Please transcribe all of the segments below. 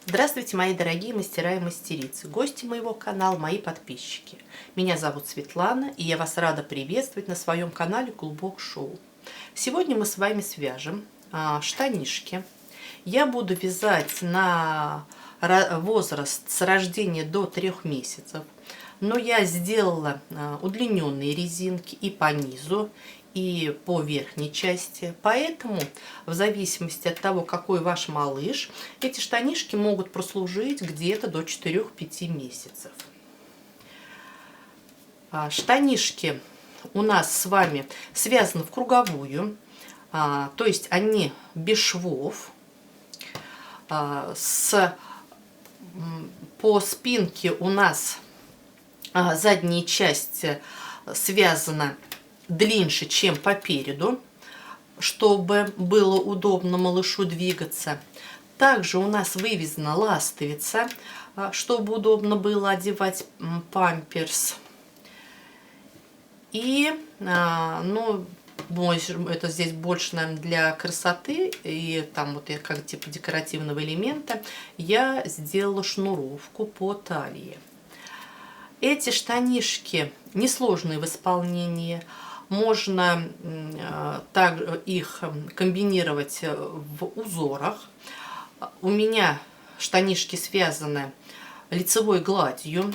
Здравствуйте, мои дорогие мастера и мастерицы, гости моего канала, мои подписчики. Меня зовут Светлана, и я вас рада приветствовать на своем канале Клубок Шоу. Сегодня мы с вами свяжем штанишки. Я буду вязать на возраст с рождения до 3 месяцев, но я сделала удлиненные резинки и по низу, и по верхней части. Поэтому, в зависимости от того, какой ваш малыш, эти штанишки могут прослужить где-то до 4-5 месяцев. Штанишки у нас с вами связаны в круговую, то есть они без швов. По спинке у нас задняя часть связана длиннее, чем по переду, чтобы было удобно малышу двигаться. Также у нас вывязана ластовица, чтобы удобно было одевать памперс. И, это здесь больше, наверное, для красоты, и там вот я как типа декоративного элемента, я сделала шнуровку по талии. Эти штанишки несложные в исполнении. Можно также их комбинировать в узорах. У меня штанишки связаны лицевой гладью.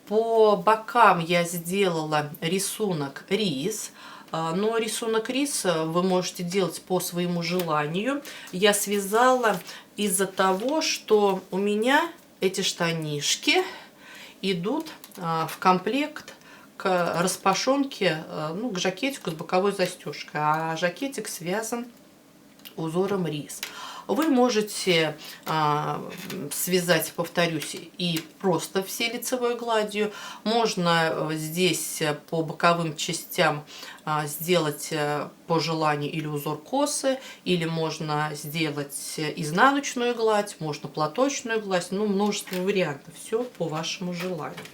По бокам я сделала рисунок рис. Но рисунок рис вы можете делать по своему желанию. Я связала из-за того, что у меня эти штанишки идут в комплект к распашонке, к жакетику с боковой застежкой, а жакетик связан узором рис. Вы можете связать, повторюсь, и просто все лицевой гладью. Можно здесь по боковым частям сделать по желанию или узор косы, или можно сделать изнаночную гладь, можно платочную гладь, множество вариантов, все по вашему желанию.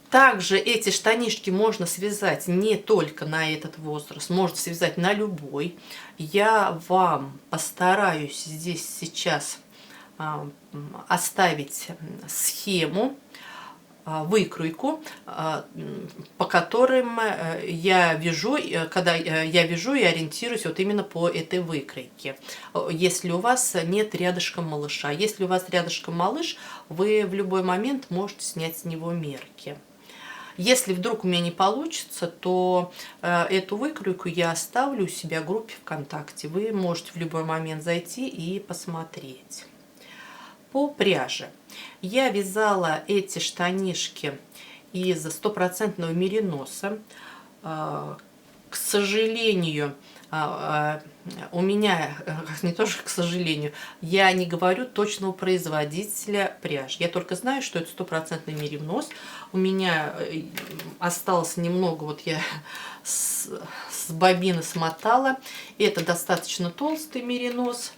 Также эти штанишки можно связать не только на этот возраст, можно связать на любой. Я вам постараюсь здесь сейчас оставить схему, выкройку, по которым я вяжу, когда я вяжу и ориентируюсь вот именно по этой выкройке. Если у вас нет рядышком малыша, если у вас рядышком малыш, вы в любой момент можете снять с него мерки. Если вдруг у меня не получится, то эту выкройку я оставлю у себя в группе ВКонтакте. Вы можете в любой момент зайти и посмотреть. По пряже. Я вязала эти штанишки из 100% мериноса. К сожалению, у меня, не тоже к сожалению, я не говорю точного производителя пряжи. Я только знаю, что это 100% меринос. У меня осталось немного, вот я с бобины смотала. Это достаточно толстый меринос.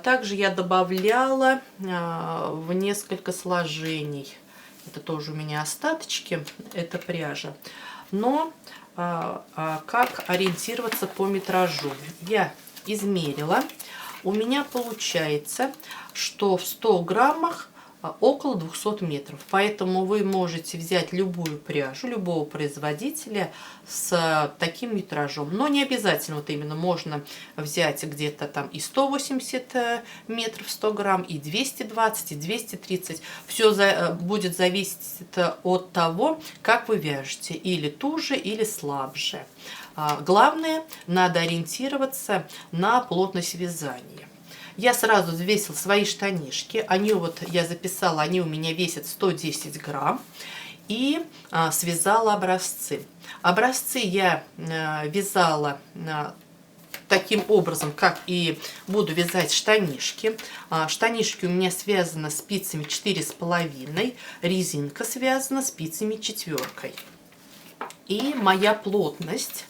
Также я добавляла в несколько сложений. Это тоже у меня остаточки, это пряжа. Но как ориентироваться по метражу? Я измерила. У меня получается, что в 100 граммах около 200 метров. Поэтому вы можете взять любую пряжу, любого производителя с таким метражом. Но не обязательно вот именно. Можно взять где-то там и 180 метров 100 грамм, и 220, и 230. Все будет зависеть от того, как вы вяжете. Или туже, или слабже. Главное, надо ориентироваться на плотность вязания. Я сразу взвесила свои штанишки. Они вот, я записала, они у меня весят 110 грамм. И связала образцы. Образцы я вязала таким образом, как и буду вязать штанишки. Штанишки у меня связаны спицами 4,5. Резинка связана спицами 4. И моя плотность,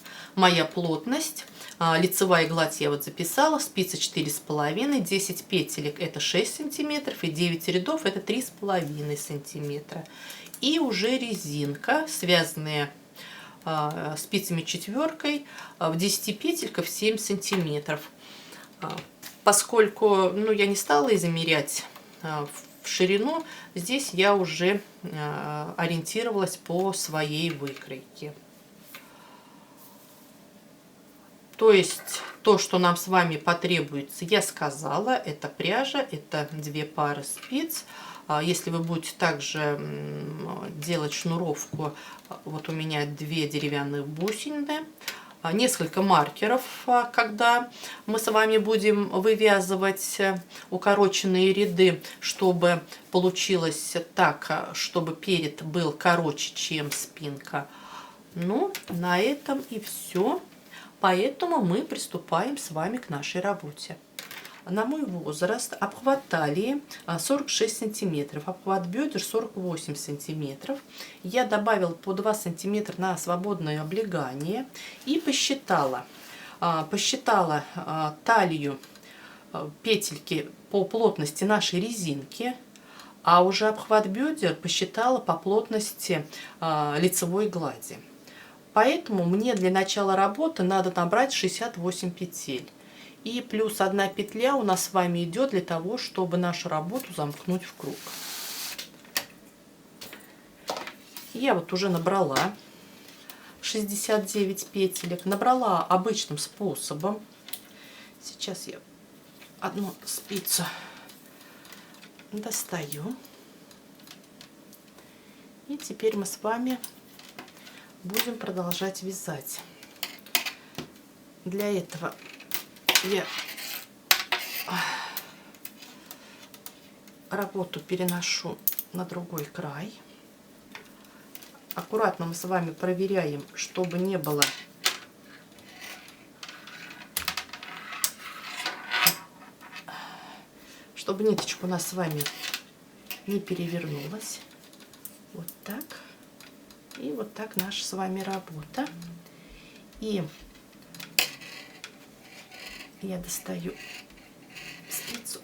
лицевая гладь я вот записала, спицы 4,5, 10 петелек это 6 сантиметров, и 9 рядов это 3,5 сантиметра. И уже резинка, связанная спицами 4, в 10 петельках 7 сантиметров. Поскольку я не стала измерять в ширину, здесь я уже ориентировалась по своей выкройке. То есть то, что нам с вами потребуется, я сказала. Это пряжа, это 2 пары спиц. Если вы будете также делать шнуровку, вот у меня 2 деревянных бусины, несколько маркеров, когда мы с вами будем вывязывать укороченные ряды, чтобы получилось так, чтобы перед был короче, чем спинка. На этом и все. Поэтому мы приступаем с вами к нашей работе. На мой возраст обхват талии 46 сантиметров, обхват бедер 48 сантиметров. Я добавила по 2 сантиметра на свободное облегание и посчитала талию, петельки по плотности нашей резинки, а уже обхват бедер посчитала по плотности лицевой глади. Поэтому мне для начала работы надо набрать 68 петель. И плюс 1 петля у нас с вами идет для того, чтобы нашу работу замкнуть в круг. Я вот уже набрала 69 петелек. Набрала обычным способом. Сейчас я одну спицу достаю. И теперь мы с вами будем продолжать вязать. Для этого я работу переношу на другой край. Аккуратно мы с вами проверяем, чтобы не было чтобы ниточка у нас с вами не перевернулась. Вот так. И вот так наша с вами работа. И я достаю спицу.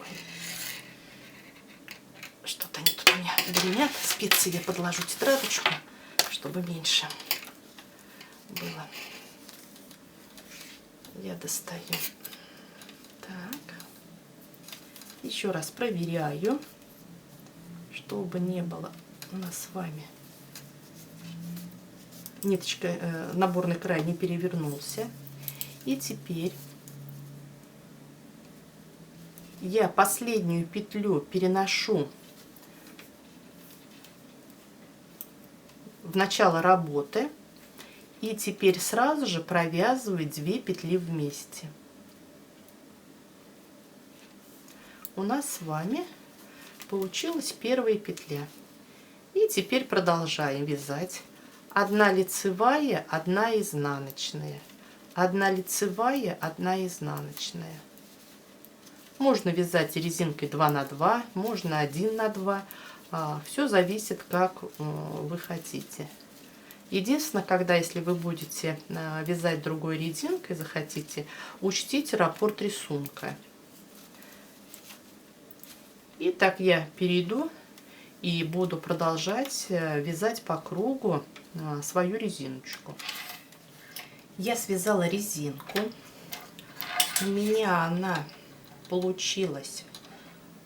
Что-то они тут у меня гремят. Спицы я подложу тетрадочку, чтобы меньше было. Я достаю. Так. Еще раз проверяю, чтобы не было у нас с вами ниточка, наборный край не перевернулся. И теперь я последнюю петлю переношу в начало работы. И теперь сразу же провязываю 2 петли вместе. У нас с вами получилась первая петля. И теперь продолжаем вязать. 1 лицевая, 1 изнаночная. 1 лицевая, 1 изнаночная. Можно вязать резинкой 2 на 2, можно 1 на 2. Все зависит, как вы хотите. Единственное, если вы будете вязать другой резинкой, захотите, учтите раппорт рисунка. И так я перейду и буду продолжать вязать по кругу свою резиночку. Я связала резинку. У меня она получилась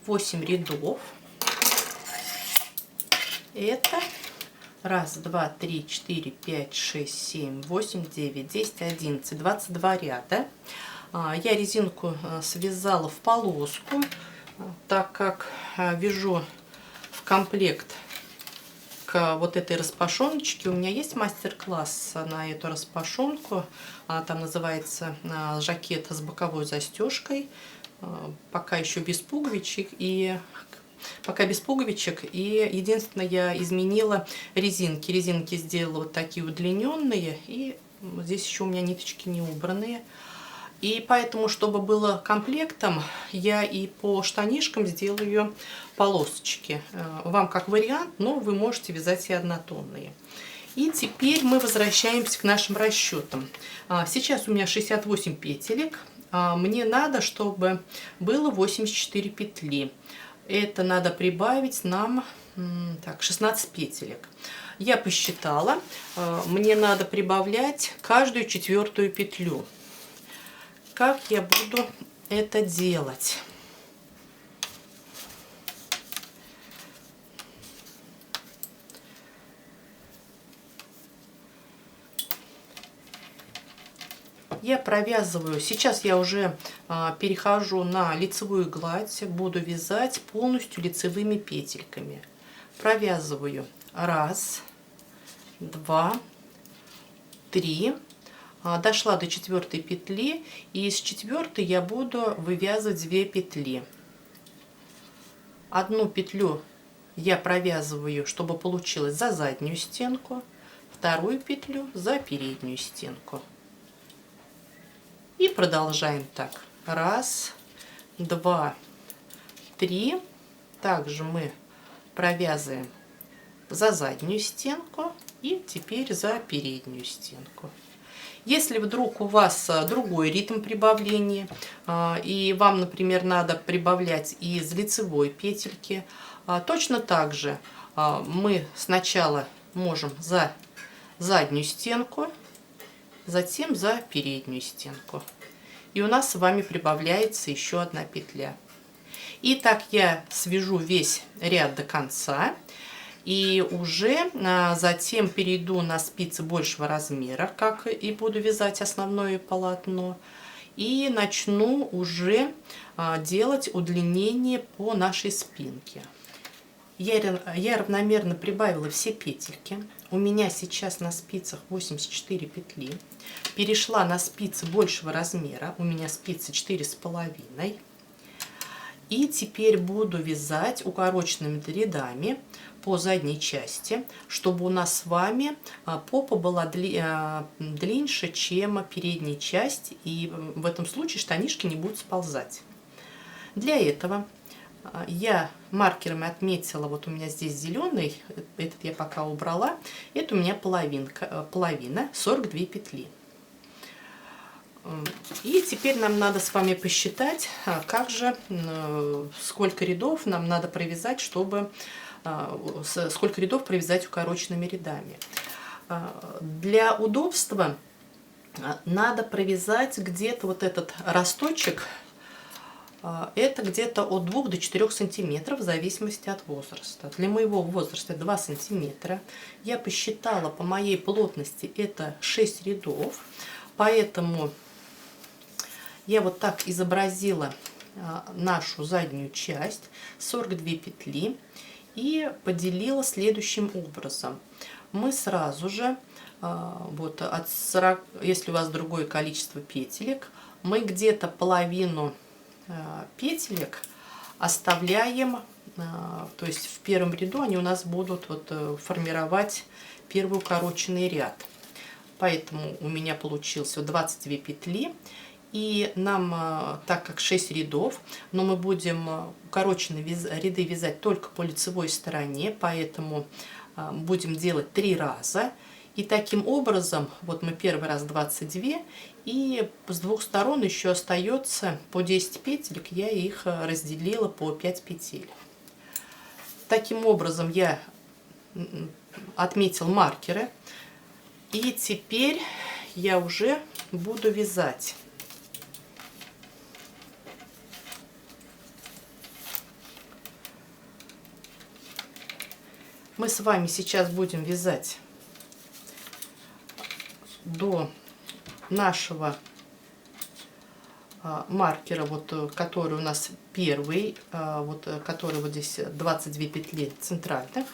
8 рядов. Это 1, 2, 3, 4, 5, 6, 7, 8, 9, 10, 11, 22 ряда. Я резинку связала в полоску, так как вяжу в комплект к вот этой распашоночке. У меня есть мастер-класс на эту распашонку. Там называется жакет с боковой застежкой. Пока еще без пуговичек. И единственное, я изменила резинки. Резинки сделала вот такие удлиненные. И здесь еще у меня ниточки не убранные. И поэтому, чтобы было комплектом, я и по штанишкам сделаю полосочки. Вам как вариант, но вы можете вязать и однотонные. И теперь мы возвращаемся к нашим расчетам. Сейчас у меня 68 петелек. Мне надо, чтобы было 84 петли. Это надо прибавить нам 16 петелек. Я посчитала, мне надо прибавлять каждую 4-ю петлю. Как я буду это делать? Я провязываю, сейчас я уже перехожу на лицевую гладь, буду вязать полностью лицевыми петельками. Провязываю 1, 2, 3. Дошла до 4 петли, и из 4 я буду вывязывать 2 петли. Одну петлю я провязываю, чтобы получилось за заднюю стенку, вторую петлю за переднюю стенку. И продолжаем так. 1, 2, 3. Также мы провязываем за заднюю стенку и теперь за переднюю стенку. Если вдруг у вас другой ритм прибавления, и вам, например, надо прибавлять из лицевой петельки, точно так же мы сначала можем за заднюю стенку, затем за переднюю стенку. И у нас с вами прибавляется еще 1 петля. И так я свяжу весь ряд до конца. И уже затем перейду на спицы большего размера, как и буду вязать основное полотно. И начну уже делать удлинение по нашей спинке. Я равномерно прибавила все петельки. У меня сейчас на спицах 84 петли. Перешла на спицы большего размера. У меня спицы 4,5. И теперь буду вязать укороченными рядами по задней части, чтобы у нас с вами попа была длиннее, чем передняя часть, и в этом случае штанишки не будут сползать. Для этого я маркером отметила, вот у меня здесь зеленый, этот я пока убрала, это у меня половина, 42 петли. И теперь нам надо с вами посчитать, сколько рядов нам надо провязать, чтобы сколько рядов провязать укороченными рядами. Для удобства надо провязать где-то вот этот росточек, это где-то от 2 до 4 сантиметров, в зависимости от возраста. Для моего возраста 2 сантиметра. Я посчитала по моей плотности это 6 рядов, поэтому я вот так изобразила нашу заднюю часть, 42 петли, и поделила следующим образом. Мы сразу же, вот от 40, если у вас другое количество петелек, мы где-то половину петелек оставляем, то есть в первом ряду они у нас будут формировать первый укороченный ряд. Поэтому у меня получилось 22 петли. И нам, так как 6 рядов, но мы будем укороченные ряды вязать только по лицевой стороне, поэтому будем делать 3 раза. И таким образом, вот мы первый раз 22, и с двух сторон еще остается по 10 петелек, я их разделила по 5 петель. Таким образом я отметил маркеры, и теперь я уже буду вязать. Мы с вами сейчас будем вязать до нашего маркера, вот, который у нас первый, вот, который вот здесь 22 петли центральных.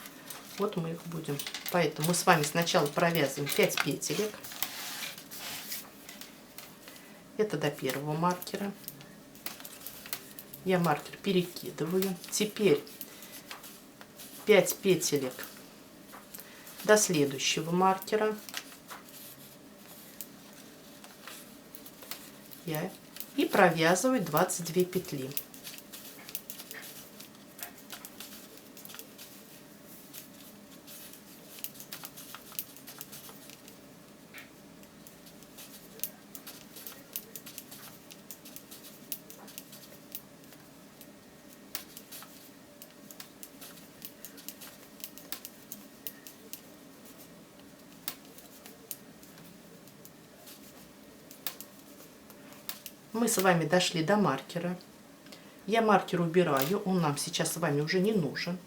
Вот мы их будем. Поэтому мы с вами сначала провязываем 5 петелек. Это до первого маркера. Я маркер перекидываю. Теперь 5 петелек до следующего маркера. И провязываю 22 петли. Мы с вами дошли до маркера. Я маркер убираю, он нам сейчас с вами уже не нужен.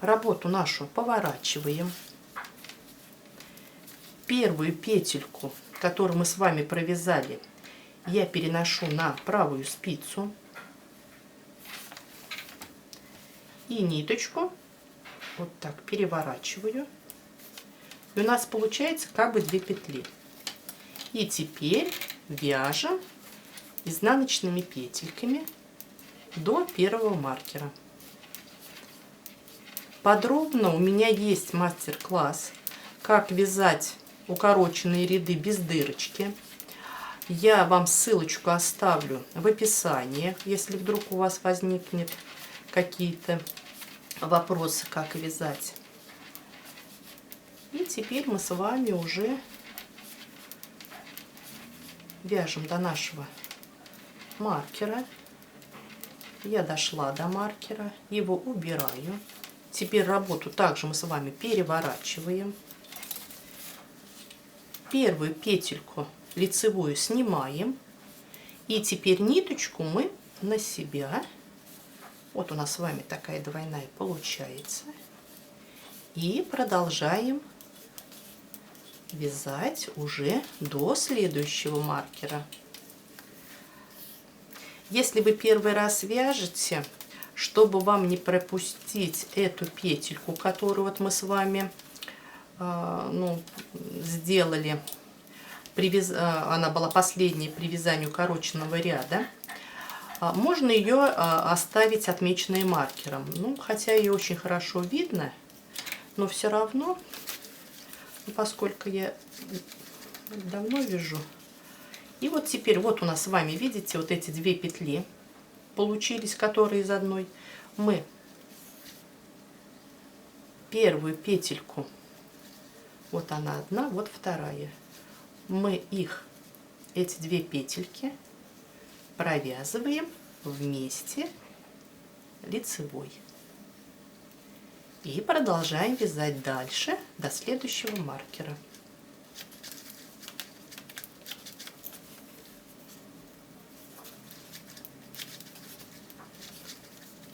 Работу нашу поворачиваем. Первую петельку, которую мы с вами провязали, я переношу на правую спицу. И ниточку вот так переворачиваю. И у нас получается как бы 2 петли. И теперь вяжем изнаночными петельками до первого маркера. Подробно у меня есть мастер-класс, как вязать укороченные ряды без дырочки. Я вам ссылочку оставлю в описании, если вдруг у вас возникнет какие-то вопросы, как вязать. И теперь мы с вами уже вяжем до нашего маркера. Я дошла до маркера, его убираю. Теперь работу также мы с вами переворачиваем. Первую петельку лицевую снимаем. И теперь ниточку мы на себя. Вот у нас с вами такая двойная получается. И продолжаем вязать уже до следующего маркера. Если вы первый раз вяжете, чтобы вам не пропустить эту петельку, которую вот мы с вами сделали, она была последней при вязании укороченного ряда, можно ее оставить отмеченной маркером. Ну, хотя ее очень хорошо видно, но все равно, поскольку я давно вяжу. И вот теперь вот у нас с вами, видите, вот эти 2 петли получились, которые из одной. Мы первую петельку, вот она одна, вот вторая. Мы эти 2 петельки провязываем вместе лицевой. И продолжаем вязать дальше до следующего маркера.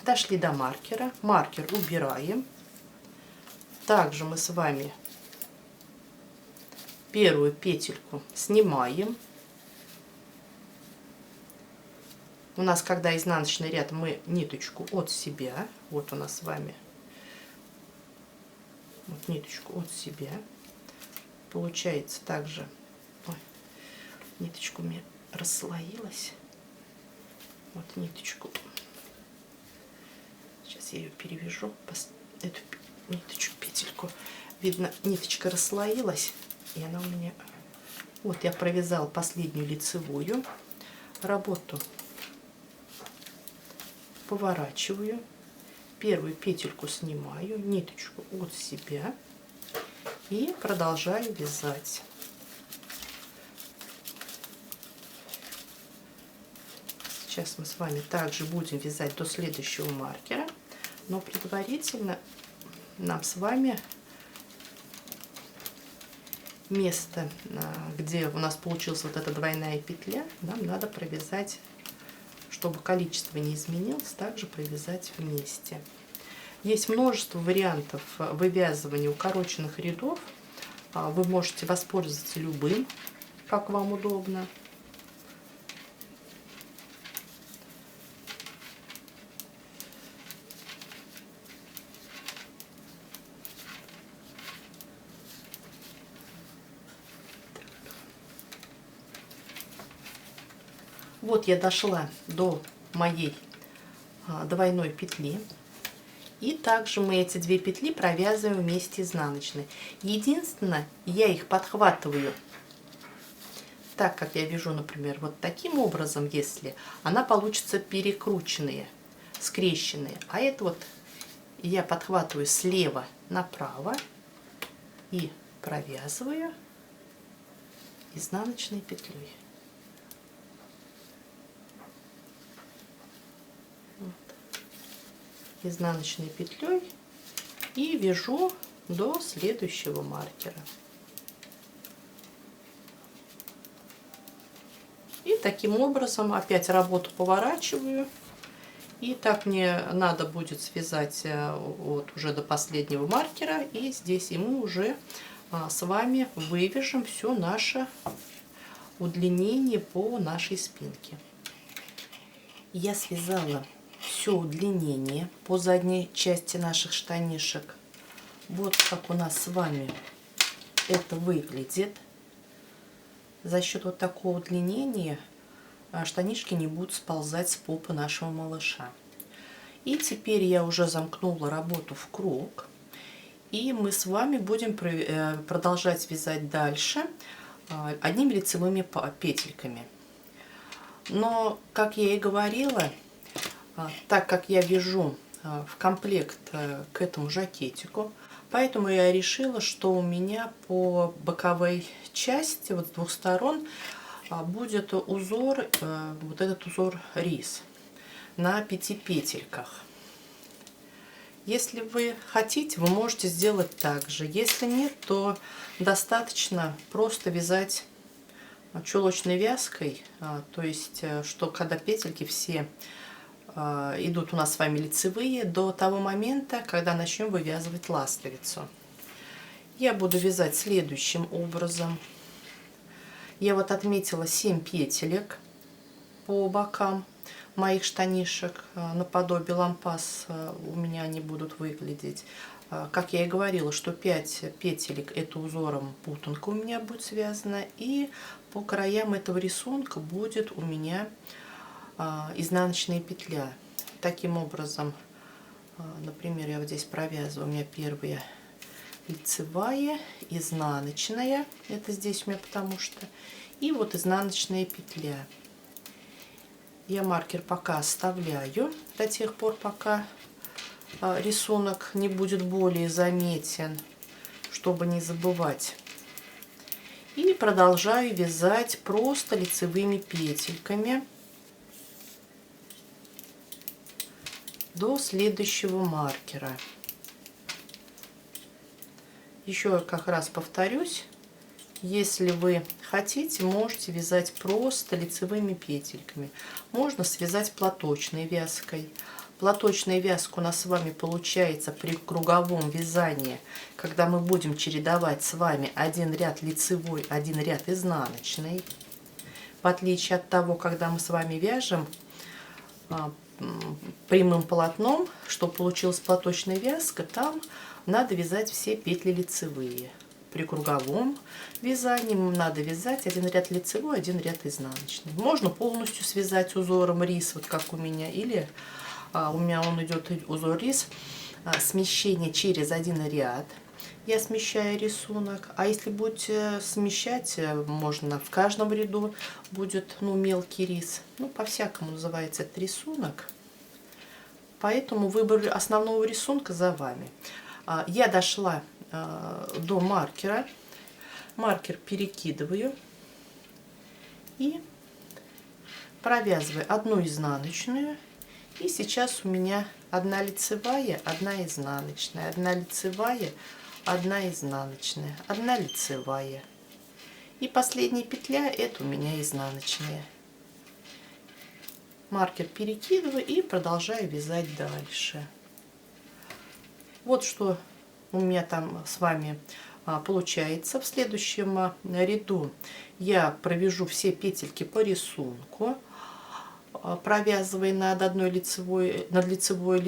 Дошли до маркера. Маркер убираем. Также мы с вами первую петельку снимаем. У нас, когда изнаночный ряд, мы ниточку от себя, вот у нас с вами, вот ниточку от себя, получается также, ой, ниточка у меня расслоилась, вот ниточку, сейчас я ее перевяжу, эту ниточку, петельку, видно, ниточка расслоилась, и она у меня, вот я провязала последнюю лицевую, работу поворачиваю, первую петельку снимаю, ниточку от себя и продолжаю вязать. Сейчас мы с вами также будем вязать до следующего маркера, но предварительно нам с вами место, где у нас получилась вот эта двойная петля, нам надо провязать, чтобы количество не изменилось, также провязать вместе. Есть множество вариантов вывязывания укороченных рядов. Вы можете воспользоваться любым, как вам удобно. Вот я дошла до моей двойной петли. И также мы эти 2 петли провязываем вместе изнаночной. Единственное, я их подхватываю так, как я вяжу, например, вот таким образом, если она получится перекрученные, скрещенные. А это вот я подхватываю слева направо и провязываю изнаночной петлей. Изнаночной петлей и вяжу до следующего маркера. И таким образом опять работу поворачиваю. И так мне надо будет связать вот уже до последнего маркера. И здесь и мы уже с вами вывяжем все наше удлинение по нашей спинке. Я связала все удлинение по задней части наших штанишек. Вот как у нас с вами это выглядит. За счет вот такого удлинения штанишки не будут сползать с попы нашего малыша. И теперь я уже замкнула работу в круг. И мы с вами будем продолжать вязать дальше одними лицевыми петельками. Но, как я и говорила, так как я вяжу в комплект к этому жакетику, поэтому я решила, что у меня по боковой части, вот с двух сторон, будет узор, вот этот узор рис на 5 петельках. Если вы хотите, вы можете сделать так же. Если нет, то достаточно просто вязать чулочной вязкой, то есть, что когда петельки все идут у нас с вами лицевые до того момента, когда начнем вывязывать ластовицу. Я буду вязать следующим образом. Я вот отметила 7 петелек по бокам моих штанишек, наподобие лампас у меня они будут выглядеть. Как я и говорила, что 5 петелек это узором путанка у меня будет связана, и по краям этого рисунка будет у меня изнаночная петля. Таким образом, например, я вот здесь провязываю, у меня первая лицевая, изнаночная, это здесь у меня потому что, и вот изнаночная петля. Я маркер пока оставляю до тех пор, пока рисунок не будет более заметен, чтобы не забывать. И продолжаю вязать просто лицевыми петельками до следующего маркера. Еще как раз повторюсь, если вы хотите, можете вязать просто лицевыми петельками. Можно связать платочной вязкой. Платочная вязка у нас с вами получается при круговом вязании, когда мы будем чередовать с вами один ряд лицевой, один ряд изнаночный. В отличие от того, когда мы с вами вяжем прямым полотном, что получилась платочная вязка, там надо вязать все петли лицевые. При круговом вязании надо вязать один ряд лицевой, один ряд изнаночный. Можно полностью связать узором рис, вот как у меня, или у меня он идет узор рис, смещение через один ряд. Я смещаю рисунок, а если будете смещать, можно в каждом ряду будет мелкий рис. По-всякому называется этот рисунок. Поэтому выбор основного рисунка за вами. Я дошла до маркера. Маркер перекидываю и провязываю одну изнаночную. И сейчас у меня одна лицевая, одна изнаночная, одна лицевая, одна изнаночная, одна лицевая. И последняя петля это у меня изнаночная. Маркер перекидываю и продолжаю вязать дальше. Вот что у меня там с вами получается. В следующем ряду я провяжу все петельки по рисунку, провязывая над одной лицевой, над лицевой,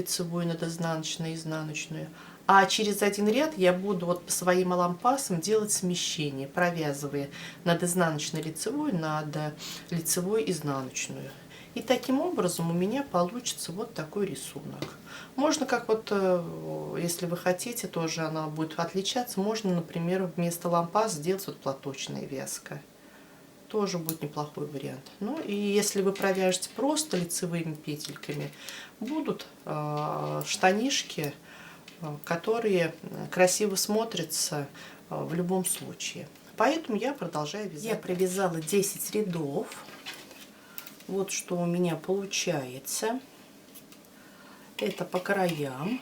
над изнаночной, изнаночную. А через один ряд я буду вот по своим лампасам делать смещение, провязывая над изнаночной лицевой, над лицевой изнаночную. И таким образом у меня получится вот такой рисунок. Можно, как вот, если вы хотите, тоже она будет отличаться, можно, например, вместо лампас сделать вот платочная вязка. Тоже будет неплохой вариант. Ну и если вы провяжете просто лицевыми петельками, будут штанишки, которые красиво смотрятся в любом случае. Поэтому я продолжаю вязать. Я провязала 10 рядов. Вот что у меня получается. Это по краям,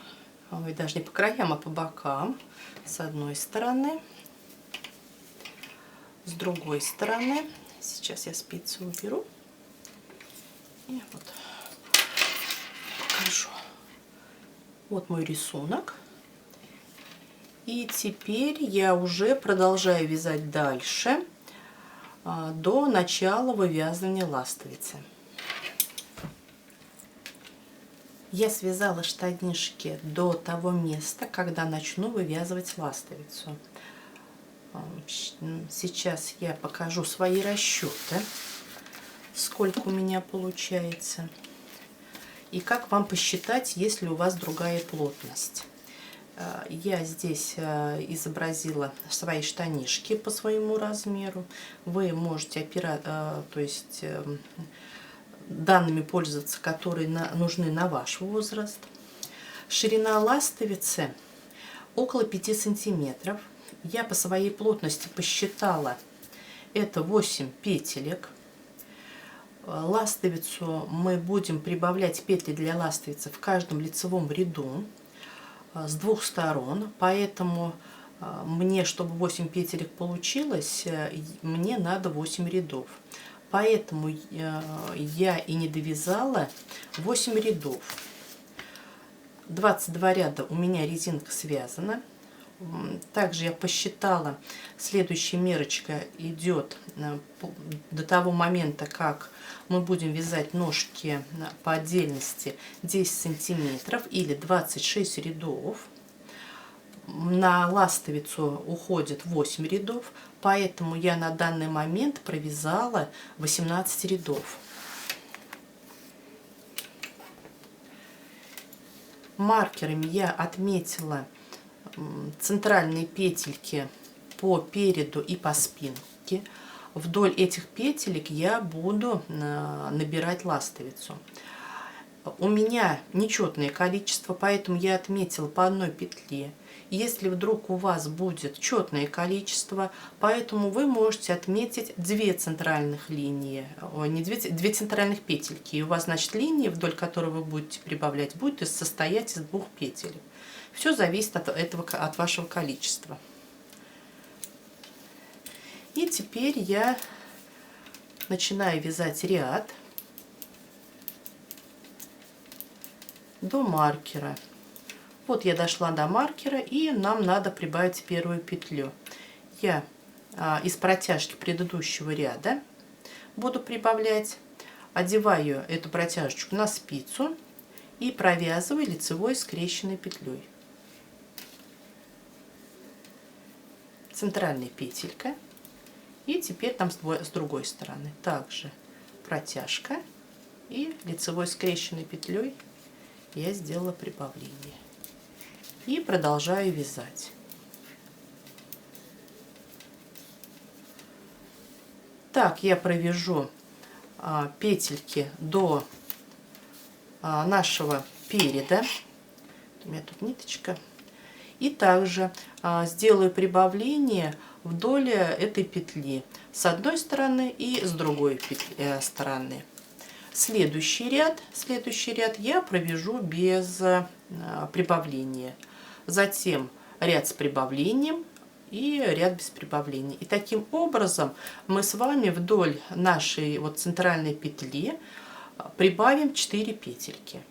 ой, даже не по краям, а по бокам. С одной стороны, с другой стороны. Сейчас я спицы уберу. И вот покажу. Вот мой рисунок. И теперь я уже продолжаю вязать дальше до начала вывязывания ластовицы. Я связала штанишки до того места, когда начну вывязывать ластовицу. Сейчас я покажу свои расчеты, сколько у меня получается, и как вам посчитать, если у вас другая плотность. Я здесь изобразила свои штанишки по своему размеру. Вы можете данными пользоваться, которые нужны на ваш возраст. Ширина ластовицы около 5 сантиметров. Я по своей плотности посчитала, это 8 петелек. Ластовицу мы будем прибавлять петли для ластовицы в каждом лицевом ряду с двух сторон, поэтому мне, чтобы 8 петелек получилось, мне надо 8 рядов. Поэтому я и не довязала 8 рядов. 22 ряда у меня резинка связана. Также я посчитала, следующая мерочка идет до того момента, как мы будем вязать ножки по отдельности, 10 сантиметров или 26 рядов. На ластовицу уходит 8 рядов, поэтому я на данный момент провязала 18 рядов. Маркерами я отметила центральные петельки по переду и по спинке. Вдоль этих петелек я буду набирать ластовицу. У меня нечетное количество, поэтому я отметила по одной петле. Если вдруг у вас будет четное количество, поэтому вы можете отметить 2 центральных линии, не 2 центральных петельки. И у вас, значит, линия, вдоль которой вы будете прибавлять, будет состоять из 2 петель. Все зависит от вашего количества. И теперь я начинаю вязать ряд до маркера. Вот я дошла до маркера, и нам надо прибавить первую петлю. Я из протяжки предыдущего ряда буду прибавлять, одеваю эту протяжечку на спицу и провязываю лицевой скрещенной петлей. Центральная петелька, и теперь там с другой стороны также протяжка, и лицевой скрещенной петлей я сделала прибавление. И продолжаю вязать. Так я провяжу петельки до нашего переда. У меня тут ниточка. И также сделаю прибавление вдоль этой петли с одной стороны и с другой стороны. Следующий ряд я провяжу без прибавления. Затем ряд с прибавлением и ряд без прибавления. И таким образом мы с вами вдоль нашей центральной петли прибавим 4 петельки.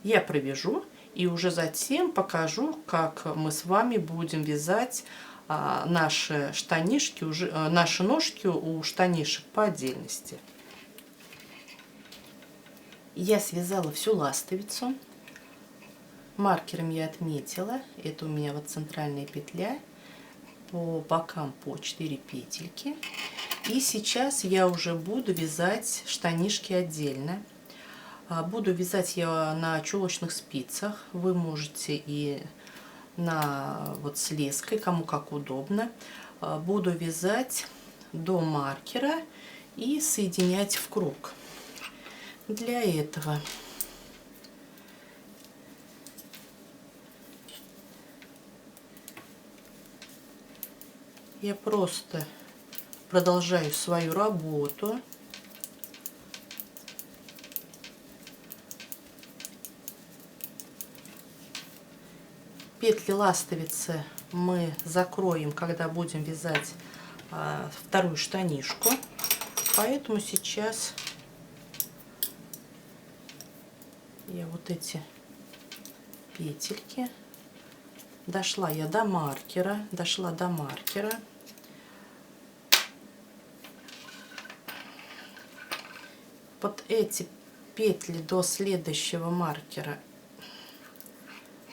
Я провяжу и уже затем покажу, как мы с вами будем вязать наши штанишки, наши ножки у штанишек по отдельности. Я связала всю ластовицу. Маркером я отметила, это у меня центральная петля, по бокам по 4 петельки. И сейчас я уже буду вязать штанишки отдельно. Буду вязать я на чулочных спицах, вы можете и с леской, кому как удобно. Буду вязать до маркера и соединять в круг. Для этого я просто продолжаю свою работу. Петли ластовицы мы закроем, когда будем вязать вторую штанишку. Поэтому сейчас я вот эти петельки. Дошла я до маркера, Под эти петли до следующего маркера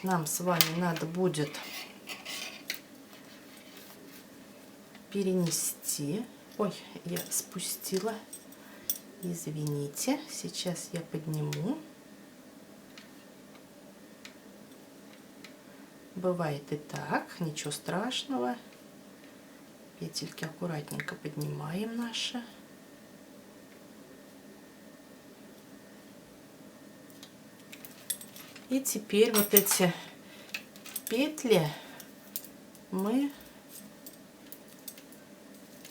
нам с вами надо будет перенести. Ой, я спустила. Извините, сейчас я подниму. Бывает и так, ничего страшного. Петельки аккуратненько поднимаем наши. И теперь вот эти петли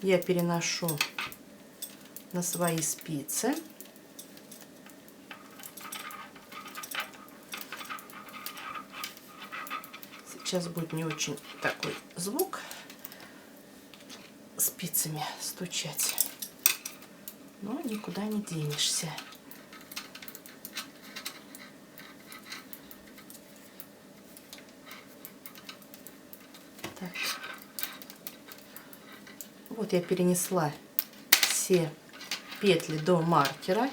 я переношу на свои спицы. Сейчас будет не очень такой звук спицами стучать, но никуда не денешься. Так. Вот я перенесла все петли до маркера.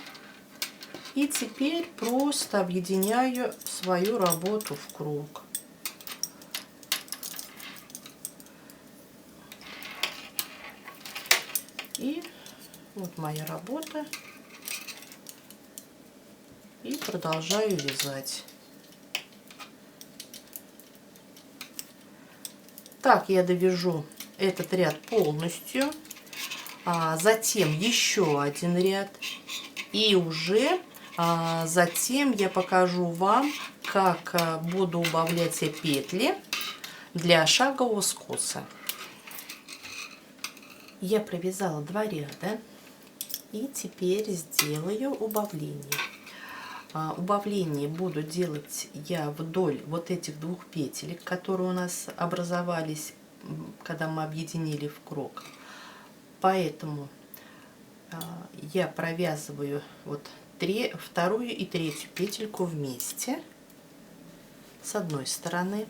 И теперь просто объединяю свою работу в круг. И вот моя работа. И продолжаю вязать. Так я довяжу этот ряд полностью. Затем еще один ряд. И уже затем я покажу вам, как буду убавлять все петли для шагового скоса. Я провязала 2 ряда и теперь сделаю убавление. Убавление буду делать я вдоль вот этих 2 петелек, которые у нас образовались, когда мы объединили в круг. Поэтому я провязываю вот 2-ю и 3-ю петельку вместе с одной стороны.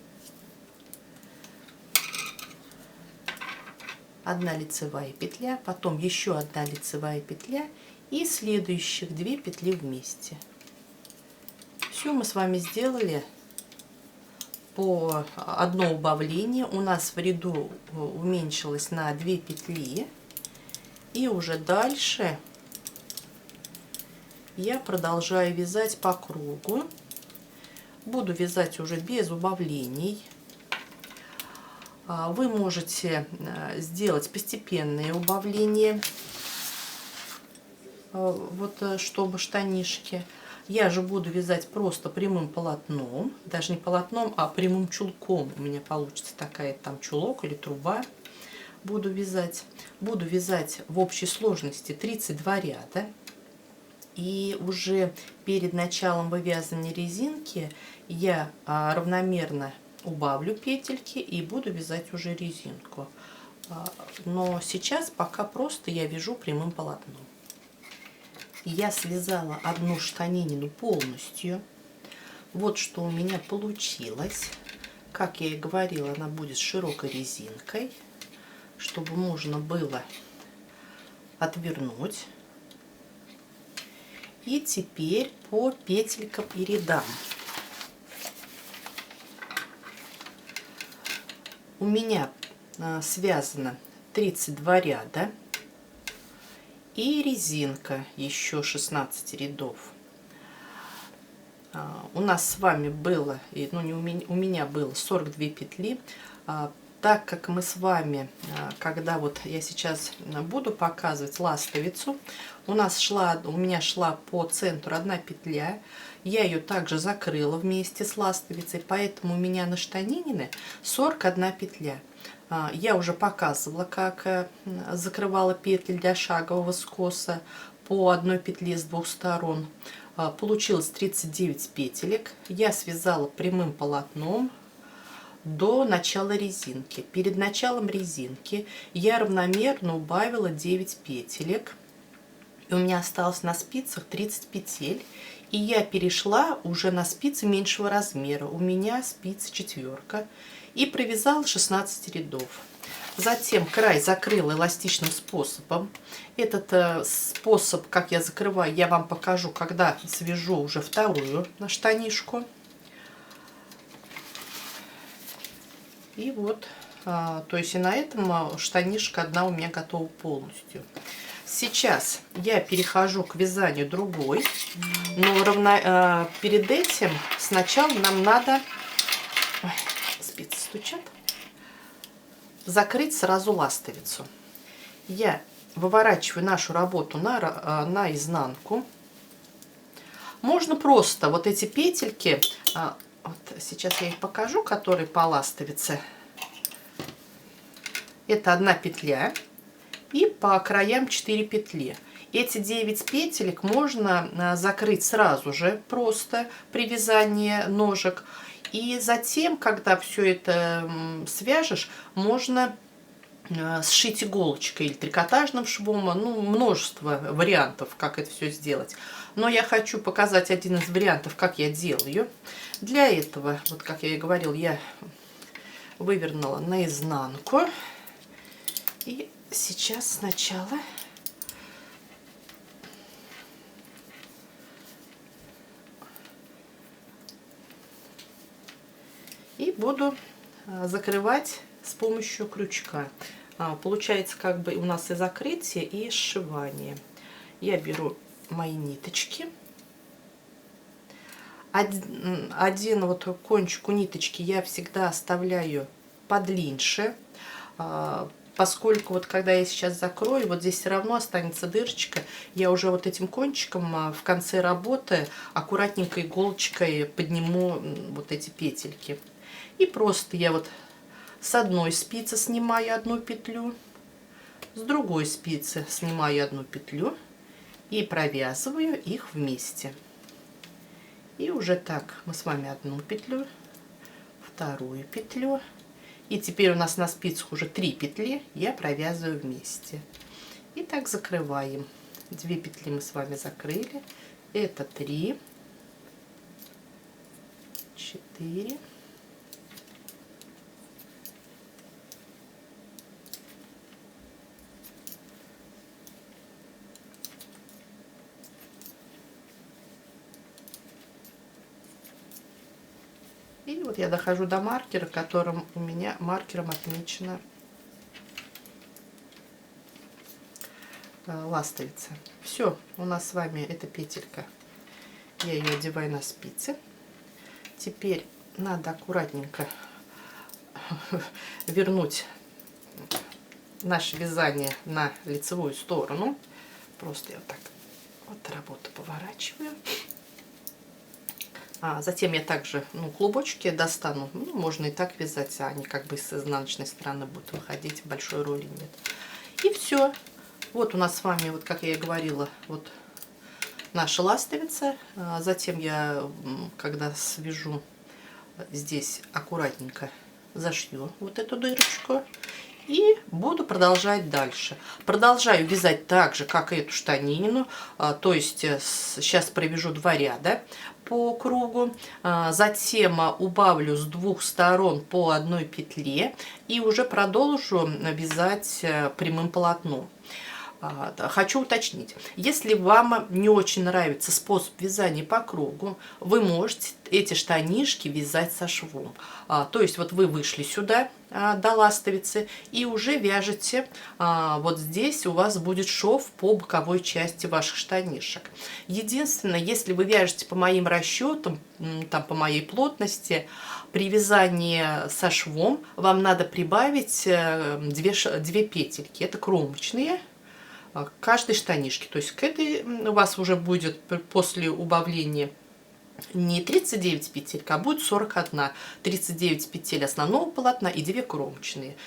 1 лицевая петля, потом еще 1 лицевая петля и следующих 2 петли вместе. Все мы с вами сделали по одно убавление. У нас в ряду уменьшилось на 2 петли. И уже дальше я продолжаю вязать по кругу. Буду вязать уже без убавлений. Вы можете сделать постепенные убавления, вот чтобы штанишки. Я же буду вязать просто прямым полотном, даже не полотном, а прямым чулком. У меня получится такая там чулок или труба. Буду вязать в общей сложности 32 ряда. И уже перед началом вывязывания резинки я равномерно убавлю петельки и буду вязать уже резинку. Но сейчас пока просто я вяжу прямым полотном. Я связала одну штанинину полностью. Вот что у меня получилось. Как я и говорила, она будет с широкой резинкой, чтобы можно было отвернуть. И теперь по петелькам и рядам. У меня связано 32 ряда и резинка еще 16 рядов. У нас с вами было, ну не у меня было 42 петли. Так как мы с вами, когда вот я сейчас буду показывать ластовицу, у меня шла по центру 1 петля, я ее также закрыла вместе с ластовицей, поэтому у меня на штанинины 41 петля. Я уже показывала, как закрывала петли для шагового скоса по 1 петле с 2 сторон. Получилось 39 петелек. Я связала прямым полотном до начала резинки. Перед началом резинки я равномерно убавила 9 петелек. И у меня осталось на спицах 30 петель. И я перешла уже на спицы меньшего размера. У меня спица 4. И провязала 16 рядов. Затем край закрыла эластичным способом. Этот способ, как я закрываю, я вам покажу, когда свяжу уже вторую на штанишку. И вот, то есть и на этом штанишка одна у меня готова полностью. Сейчас я перехожу к вязанию другой, но перед этим сначала нам надо, ой, спицы стучат, закрыть сразу ластовицу. Я выворачиваю нашу работу на изнанку. Можно просто вот эти петельки, вот сейчас я их покажу, которые по ластовице. Это 1 петля и по краям 4 петли. Эти 9 петелек можно закрыть сразу же, просто при вязании ножек. И затем, когда все это свяжешь, можно сшить иголочкой или трикотажным швом. Ну, множество вариантов, как это все сделать. Но я хочу показать один из вариантов, как я делаю. Для этого, вот как я и говорил, я вывернула наизнанку. И сейчас сначала и буду закрывать с помощью крючка. Получается как бы у нас и закрытие, и сшивание. Я беру мои ниточки. Один вот кончик у ниточки я всегда оставляю подлиннее, поскольку вот когда я сейчас закрою, вот здесь все равно останется дырочка. Я уже вот этим кончиком в конце работы аккуратненько иголочкой подниму вот эти петельки. И просто я вот с одной спицы снимаю 1 петлю, с другой спицы снимаю 1 петлю и провязываю их вместе. И уже так мы с вами 1 петлю, 2 петлю. И теперь у нас на спицах уже 3 петли, я провязываю вместе. И так закрываем. 2 петли мы с вами закрыли. Это 3, 4, 5. И вот я дохожу до маркера, которым у меня маркером отмечена ластовица. Все, у нас с вами эта петелька. Я ее одеваю на спицы. Теперь надо аккуратненько вернуть наше вязание на лицевую сторону. Просто я вот так вот работу поворачиваю. Затем я также клубочки достану. Можно и так вязать, а они как бы с изнаночной стороны будут выходить, большой роли нет. И все. Вот у нас с вами, вот как я и говорила, вот наша ластовица. Затем я, когда свяжу, здесь аккуратненько зашью вот эту дырочку. И буду продолжать дальше. Продолжаю вязать так же, как и эту штанину. То есть сейчас провяжу 2 ряда по кругу. Затем убавлю с 2 сторон по 1 петле. И уже продолжу вязать прямым полотном. Хочу уточнить, если вам не очень нравится способ вязания по кругу, вы можете эти штанишки вязать со швом. То есть вот вы вышли сюда до ластовицы и уже вяжете, вот здесь у вас будет шов по боковой части ваших штанишек. Единственное, если вы вяжете по моим расчетам, там по моей плотности, при вязании со швом вам надо прибавить 2 петельки, это кромочные, каждой штанишки. То есть к этой у вас уже будет после убавления не 39 петель, а будет 41. 39 петель основного полотна и 2 кромочные.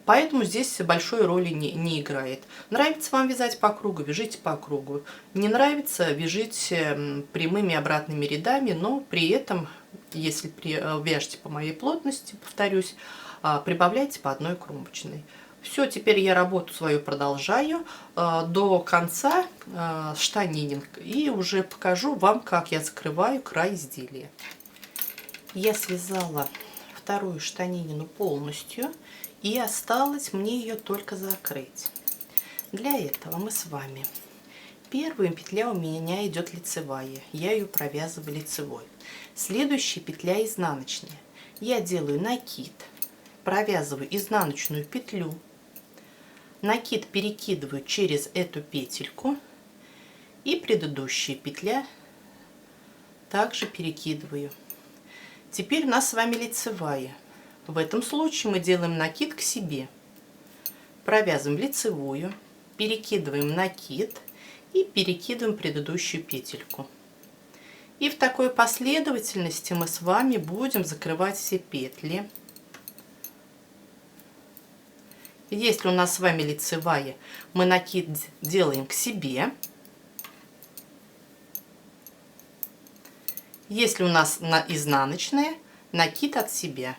Поэтому здесь большой роли не играет. Нравится вам вязать по кругу, вяжите по кругу. Не нравится, вяжите прямыми обратными рядами, но при этом, если вяжете по моей плотности, повторюсь, прибавляйте по 1 кромочной. Все, теперь я работу свою продолжаю до конца штанининг. И уже покажу вам, как я закрываю край изделия. Я связала вторую штанинину полностью. И осталось мне ее только закрыть. Для этого мы с вами... Первая петля у меня идет лицевая. Я ее провязываю лицевой. Следующая петля изнаночная. Я делаю накид. Провязываю изнаночную петлю. Накид перекидываю через эту петельку. И предыдущая петля также перекидываю. Теперь у нас с вами лицевая. В этом случае мы делаем накид к себе. Провязываем лицевую, перекидываем накид и перекидываем предыдущую петельку. И в такой последовательности мы с вами будем закрывать все петли. Если у нас с вами лицевая, мы накид делаем к себе. Если у нас изнаночная, накид от себя.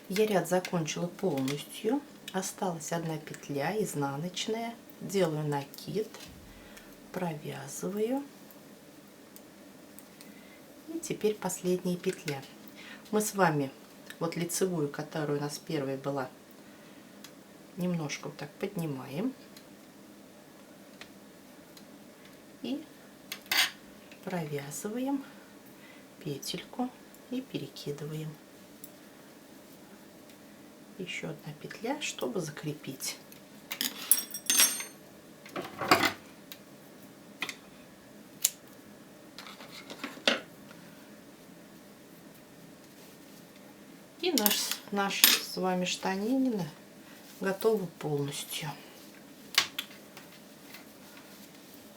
Я ряд закончила полностью. Осталась одна петля изнаночная. Делаю накид, провязываю. И теперь последняя петля. Мы с вами вот лицевую, которая у нас первая была, немножко вот так поднимаем. И провязываем петельку и перекидываем. Еще одна петля, чтобы закрепить. И наш с вами штанинина готова полностью.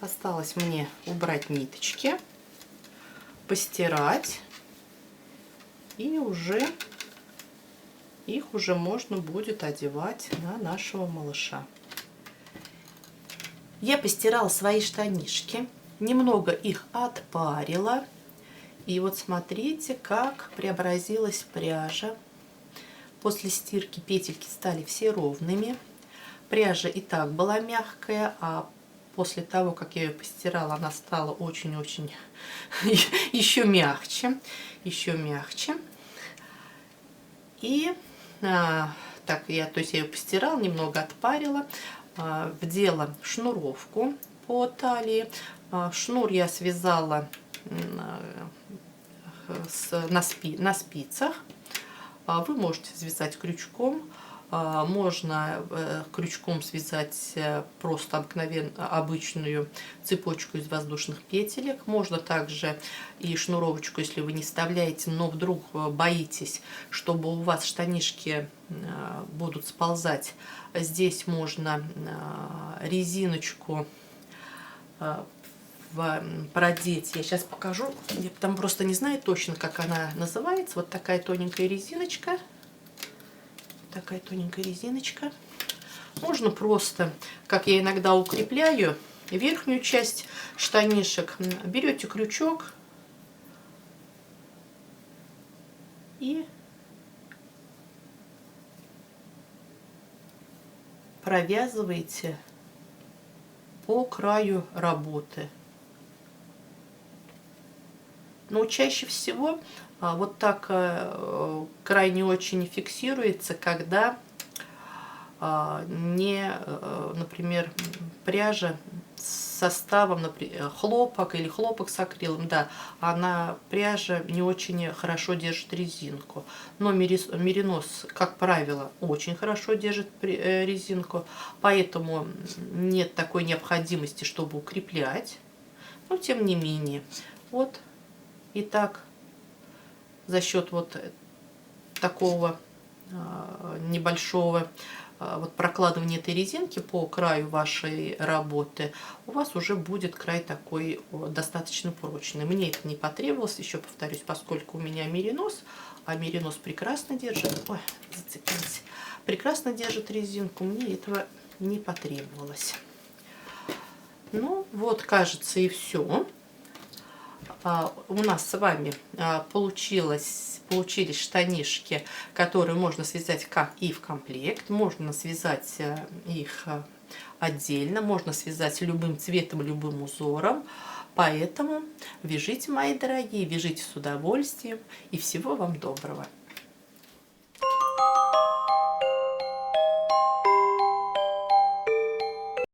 Осталось мне убрать ниточки, постирать, и их уже можно будет одевать на нашего малыша. Я постирала свои штанишки, немного их отпарила. И вот смотрите, как преобразилась пряжа. После стирки петельки стали все ровными. Пряжа и так была мягкая, а после того, как я ее постирала, она стала очень-очень еще мягче. И так, я ее постирала, немного отпарила, вдела шнуровку по талии. Шнур я связала на спицах. Вы можете связать крючком, можно крючком связать просто обычную цепочку из воздушных петелек. Можно также и шнуровочку, если вы не вставляете, но вдруг боитесь, чтобы у вас штанишки будут сползать. Здесь можно резиночку продеть. Я сейчас покажу. Я там просто не знаю точно, как она называется. Вот такая тоненькая резиночка. Можно просто, как я иногда укрепляю, верхнюю часть штанишек. Берете крючок и провязываете по краю работы. Но чаще всего вот так край не очень фиксируется, когда например, пряжа с составом, например, хлопок или хлопок с акрилом, да, пряжа не очень хорошо держит резинку. Но меринос, как правило, очень хорошо держит резинку, поэтому нет такой необходимости, чтобы укреплять. Но тем не менее, вот. И так, за счет вот такого небольшого прокладывания этой резинки по краю вашей работы, у вас уже будет край такой достаточно прочный. Мне это не потребовалось, еще повторюсь, поскольку у меня меринос, а меринос прекрасно держит, зацепилась, прекрасно держит резинку, мне этого не потребовалось. Ну вот, кажется, и все. У нас с вами получились штанишки, которые можно связать как и в комплект, можно связать их отдельно, можно связать любым цветом, любым узором. Поэтому вяжите, мои дорогие, вяжите с удовольствием, и всего вам доброго!